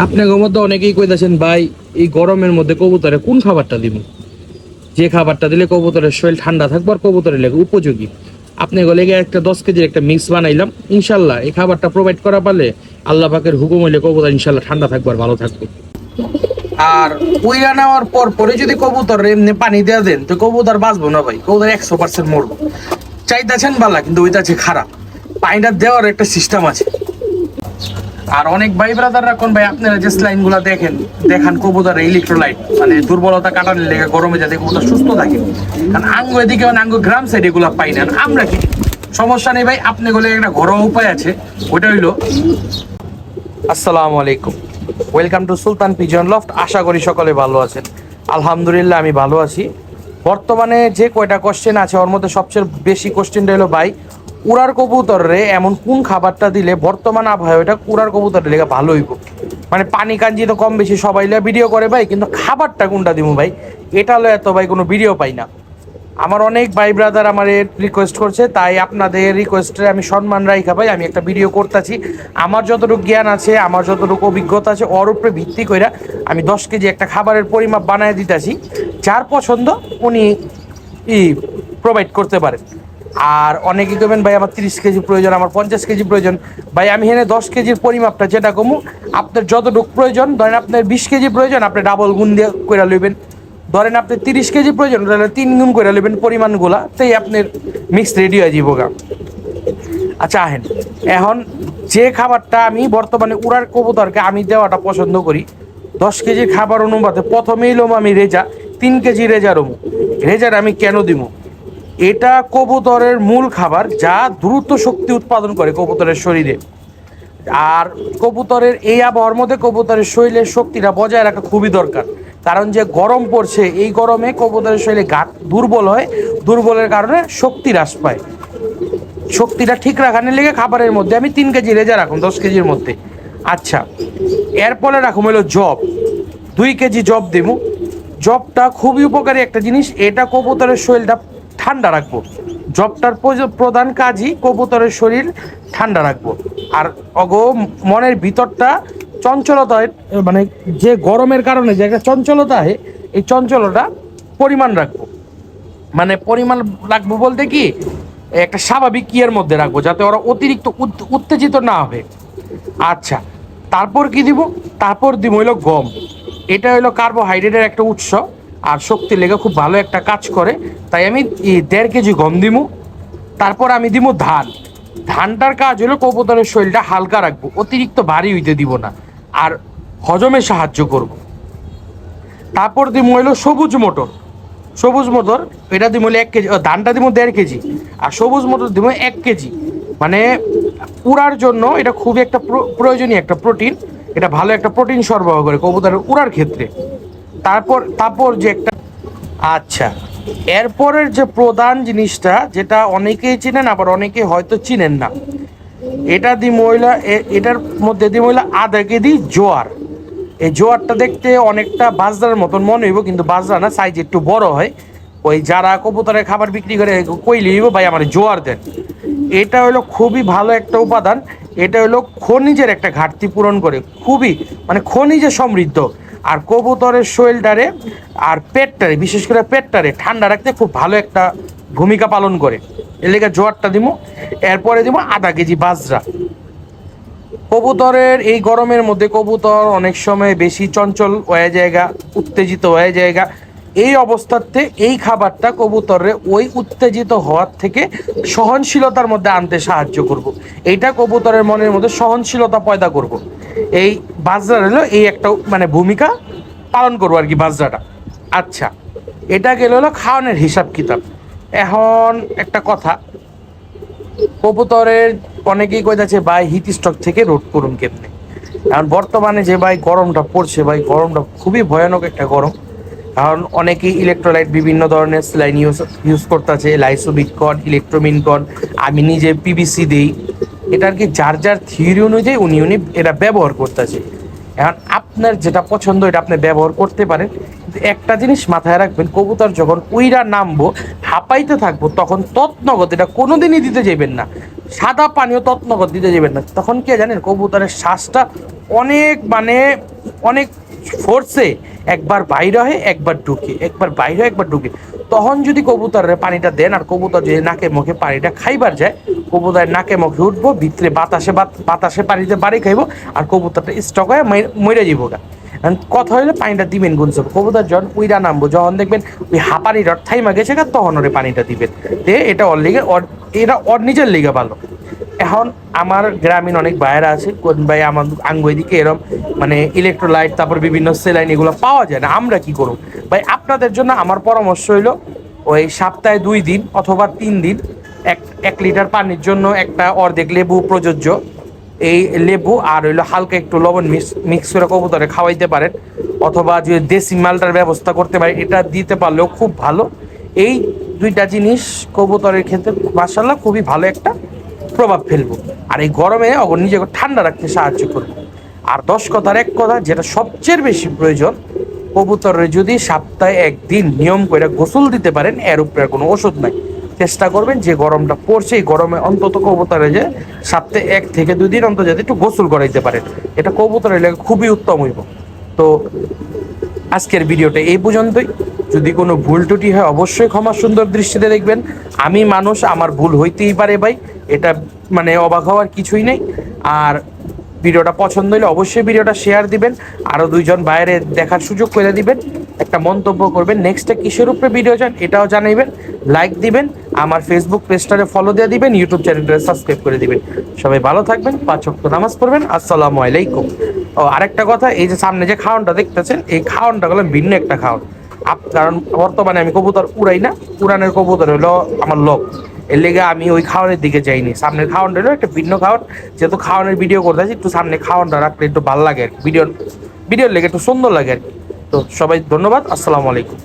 আপনাদের মধ্যে অনেকেই কইতাছেন ভাই এই গরমের মধ্যে কবুতরে কোন খাবারটা দিব, যে খাবারটা দিলে কবুতরের শরীর ঠান্ডা থাকবে আর কবুতরের লেগে উপযোগী। আপনি লেগে একটা 10 কেজির একটা মিক্স বানাইলাম, ইনশাল্লাহ এই খাবারটা প্রোভাইড করা পারলে আল্লাহ পাকের হুকুম হইলে কবুতর ইনশাল্লাহ ঠান্ডা থাকবে আর ভালো থাকবে। আর উইরা নেওয়ার পর পরে যদি কবুতর এমনি পানি দেওয়া দেন তো কবুতর বাঁচবো না ভাই, কবুতর 100% মরবো। চাইতেছেন বালা কিন্তু ওইটাছে খারাপ, পানিটা দেওয়ার একটা সিস্টেম আছে। আর অনেক ভাই ব্রাদাররা কোন ভাই আপনারা যে স্লাইন গুলা দেখান কবুতরের ইলেকট্রোলাইট মানে দুর্বলতা কাটানোর লেগে গরমে যাতে কবুতর সুস্থ থাকে, কারণ আঙ্গ এদিকে মানে আঙ্গ গ্রাম সাইড এগুলা পাই না। আমরা কি সমস্যা নেই ভাই, আপনি বলে একটা ঘরোয়া উপায় আছে, ওটা হইলো। আসসালামু আলাইকুম, welcome to Sultan pigeon loft. আশা করি সকলে ভালো আছেন। আলহামদুলিল্লাহ আমি ভালো আছি। বর্তমানে যে কয়টা কোশ্চেন আছে ওর মধ্যে সবচেয়ে বেশি কোশ্চেনটা হলো ভাই উড়ার কবুতরে এমন কোন খাবারটা দিলে বর্তমান আবহাওয়া এটা উড়ার কবুতরের লেগে ভালো হইব। মানে পানি কাঞ্জি তো কম বেশি সবাই ভিডিও করে ভাই, কিন্তু খাবারটা কোনটা দিব ভাই এটা হলো এত ভাই কোনো ভিডিও পাই না। আমার অনেক ভাই ব্রাদার আমার রিকোয়েস্ট করছে, তাই আপনাদের রিকোয়েস্টে আমি সম্মান রাখা ভাই আমি একটা ভিডিও করতেছি। আমার যতটুকু জ্ঞান আছে, আমার যতটুকু অভিজ্ঞতা আছে ওর উপরে ভিত্তি করে আমি 10 কেজি একটা খাবারের পরিমাপ বানায় দিতেছি। যার পছন্দ উনি প্রোভাইড করতে পারেন। আর অনেকে কবেন ভাই আমার 30 কেজি প্রয়োজন, আমার 50 কেজি প্রয়োজন। ভাই আমি এখানে 10 কেজির পরিমাপটা যেটা কমু আপনার যতটুকু প্রয়োজন, ধরেন আপনার 20 কেজি প্রয়োজন আপনি ডাবল গুণ দিয়ে করে লইবেন। ধরেন আপনি 30 কেজি প্রয়োজন তাহলে 3 গুণ করে নেবেন পরিমাণগুলা, তাই আপনার মিক্স রেডি হয়ে যাবো গা। আচ্ছা আহেন এখন যে খাবারটা আমি বর্তমানে উড়ার কবুতরকে আমি দেওয়াটা পছন্দ করি 10 কেজির খাবার অনুপাতে প্রথমেই লোম আমি রেজা 3 কেজি রেজার রেজার আমি কেন দিব? এটা কবুতরের মূল খাবার যা দ্রুত শক্তি উৎপাদন করে কবুতরের শরীরে। আর কবুতরের এই আবহাওয়ার মধ্যে কবুতরের শরীরের শক্তিটা বজায় রাখা খুবই দরকার, কারণ যে গরম পড়ছে এই গরমে কবুতরের শরীরে গাত দুর্বল হয়, দুর্বলের কারণে শক্তি হ্রাস পায়। শক্তিটা ঠিক রাখানোর লেগে খাবারের মধ্যে আমি 3 কেজি রেজা রাখুন 10 কেজির মধ্যে। আচ্ছা এরপরে রাখুন হলো জব, 2 কেজি জব দেবো। জবটা খুবই উপকারী একটা জিনিস, এটা কবুতরের শরীরটা ঠান্ডা রাখবো। জবটার প্রধান কাজই কবুতরের শরীর ঠান্ডা রাখবো। আর মনের ভিতরটা চঞ্চলতা মানে যে গরমের কারণে যে একটা চঞ্চলতা হয় এই চঞ্চলতা পরিমাণ রাখবো। মানে পরিমাণ রাখবো বলতে কি একটা স্বাভাবিক ইয়ের মধ্যে রাখবো যাতে ওরা অতিরিক্ত উত্তেজিত না হবে। আচ্ছা তারপর কি দিব? তারপর দিব হইলো গম। এটা হইলো কার্বোহাইড্রেটের একটা উৎস আর শক্তি লেগে খুব ভালো একটা কাজ করে, তাই আমি 1.5 কেজি গম দিব। তারপর আমি দিব ধান। ধানটার কাজ হলো কবুতরের শরীরটা হালকা রাখবো, অতিরিক্ত ভারী হইতে দিব না আর হজমে সাহায্য করব। তারপর দিব হইলো সবুজ মটর। সবুজ মটর এটা দিব হলো 1 কেজি, ধানটা দিব 1.5 কেজি আর সবুজ মটর দিব 1 কেজি। মানে উড়ার জন্য এটা খুবই একটা প্রয়োজনীয় একটা প্রোটিন, এটা ভালো একটা প্রোটিন সরবরাহ করে কবুতরের উড়ার ক্ষেত্রে। তারপর তারপর যে একটা আচ্ছা এরপরের যে প্রধান জিনিসটা যেটা অনেকেই চিনেন আবার অনেকে হয়তো চিনেন না, এটা দি মহিলা এটার মধ্যে দি মহিলা 1/2 কেজি জোয়ার। এই জোয়ারটা দেখতে অনেকটা বাজরার মতন মনে হইব, কিন্তু বাজরা না, সাইজ একটু বড় হয়। ওই যারা কবুতরের খাবার বিক্রি করে কইলে হইব ভাই আমার জোয়ার দেন। এটা হলো খুবই ভালো একটা উপাদান, এটা হলো খনিজের একটা ঘাটতি পূরণ করে, খুবই মানে খনিজে সমৃদ্ধ। আর কবুতরের শরীরটারে আর পেটটারে বিশেষ করে পেটটারে ঠান্ডা রাখতে খুব ভালো একটা ভূমিকা পালন করে। এর লেগে জোয়ারটা দিব। এরপরে দিব 1/2 কেজি বাজরা। কবুতরের এই গরমের মধ্যে কবুতর অনেক সময় বেশি চঞ্চল হয়ে জায়গা, উত্তেজিত হয়ে জায়গা। এই অবস্থাতে এই খাবারটা কবুতরের ওই উত্তেজিত হওয়ার থেকে সহনশীলতার মধ্যে আনতে সাহায্য করব। এইটা কবুতরের মনের মধ্যে সহনশীলতা পয়দা করব। এই বাজরা হলো এই একটা মানে ভূমিকা পালন করবো আর কি বাজরাটা। আচ্ছা এটা গেল হলো খাওয়ানোর হিসাব কিতাব। এখন একটা কথা, কবুতরের অনেকেই কইতাছে ভাই হিট স্ট্রোক থেকে রোধ করুন কেমনে। কারণ বর্তমানে যে ভাই গরমটা পড়ছে ভাই গরমটা খুবই ভয়ানক একটা গরম। কারণ অনেকেই ইলেকট্রোলাইট বিভিন্ন ধরনের স্যালাইন ইউজ করতেছে, লাইসোবিটকন, ইলেকট্রোমিনকন, আমি নিজে পিবিসি দিই। এটা আর কি যার যার থিওরি অনুযায়ী উনি এটা ব্যবহার করতেছে। এখন আপনার যেটা পছন্দ এটা আপনি ব্যবহার করতে পারেন, কিন্তু একটা জিনিস মাথায় রাখবেন, কবুতর যখন উইরা নামবো হাঁপাইতে থাকবো তখন তৎনগত এটা কোনোদিনই দিতে যাবেন না। সাদা পানীয় তৎনগত দিতে যাবেন না। তখন কি জানেন কবুতরের শ্বাসটা অনেক মানে অনেক ফোর্সে একবার বাইরে হয় একবার ঢুকে, একবার বাইরে হয় একবার ঢুকে। তখন যদি কবুতরের পানিটা দেন আর কবুতর যদি নাকে মুখে পানিটা খাইবার যায়, কবুতরের নাকে মুখে উঠবো, ভিতরে বাতাসে পানিতে বাড়ি খাইবো, আর কবুতরটা স্টক হয়ে মরে যাবো গা। কথা হইলে পানিটা দিবেন গুনছে কবুতর যখন উইরা নামবো, যখন দেখবেন ওই হাঁপানি রড থাইমা গেছে গা, তখন ওরে পানিটা দিবেন। এটা ওর লিগে এটা ওর নিজের লিগে ভালো। এখন আমার গ্রামীণ অনেক ভাইয়েরা আছে, কোন ভাই আমার আঙ্গুই দিকে এরকম মানে ইলেকট্রোলাইট তারপর বিভিন্ন সেলাইন এগুলো পাওয়া যায় না, আমরা কি করব ভাই? আপনাদের জন্য আমার পরামর্শ হইলো ওই সপ্তাহে 2 দিন অথবা 3 দিন 1 লিটার পানির জন্য একটা অর্ধেক লেবু প্রযোজ্য। এই লেবু আর হইলো হালকা একটু লবণ মিক্স করে কবুতরে খাওয়াইতে পারেন, অথবা যদি দেশি মালটার ব্যবস্থা করতে পারেন, এটা দিতে পারলেও খুব ভালো। এই 2টা জিনিস কবুতরের ক্ষেত্রে মাশাআল্লাহ খুবই ভালো একটা প্রভাব ফেলবো, আর এই গরমে নিজেকে ঠান্ডা রাখতে সাহায্য করবো। আর 10 কথার 1 কথা, যেটা সবচেয়ে বেশি প্রয়োজন, কবুতরের যদি সপ্তাহে 1 দিন নিয়ম করে গোসল দিতে পারেন, এর উপরে কোনো ওষুধ নাই। চেষ্টা করবেন যে গরমটা পড়ছে এই গরমে অন্তত কবুতরে যে সপ্তাহে 1 থেকে 2 দিন অন্তত যাতে একটু গোসল করাইতে পারেন, এটা কবুতরের লাগে খুবই উত্তম হইব। তো আজকের ভিডিওটা এই পর্যন্তই। যদি কোনো ভুল ত্রুটি হয় অবশ্যই ক্ষমা সুন্দর দৃষ্টিতে দেখবেন। আমি মানুষ, আমার ভুল হইতেই পারে ভাই, এটা মানে অবাক হওয়ার কিছুই নেই। আর ভিডিওটা পছন্দ হলে অবশ্যই ভিডিওটা শেয়ার দিবেন, আরও 2জন বাইরে দেখার সুযোগ করে দিবেন, একটা মন্তব্য করবেন, নেক্সটে কিসের উপরে ভিডিও চান এটাও জানাইবেন, লাইক দিবেন, আমার ফেসবুক পেজটারে ফলো দিয়ে দিবেন, ইউটিউব চ্যানেলটারে সাবস্ক্রাইব করে দিবেন। সবাই ভালো থাকবেন, 5 ওয়াক্ত নামাজ পড়বেন। আসসালামু আলাইকুম। ও আরেকটা কথা, এই যে সামনে যে খাওয়ানটা দেখতেছেন, এই খাওয়ানটা হলো ভিন্ন একটা খাওয়ান। কারণ বর্তমানে আমি কবুতর উড়াই না, উড়ানের কবুতর হলো আমার লোক, এর লেগে আমি ওই খাওয়ানের দিকে যাইনি। সামনের খাওয়ানটা হলো একটা ভিন্ন খাওয়ান, যেহেতু খাওয়ানের ভিডিও করতে আছি, একটু সামনে খাওয়ানটা রাখলে একটু ভালো লাগে আর ভিডিওর লেগে একটু সুন্দর লাগে আর কি। তো সবাই ধন্যবাদ, আসসালামু আলাইকুম।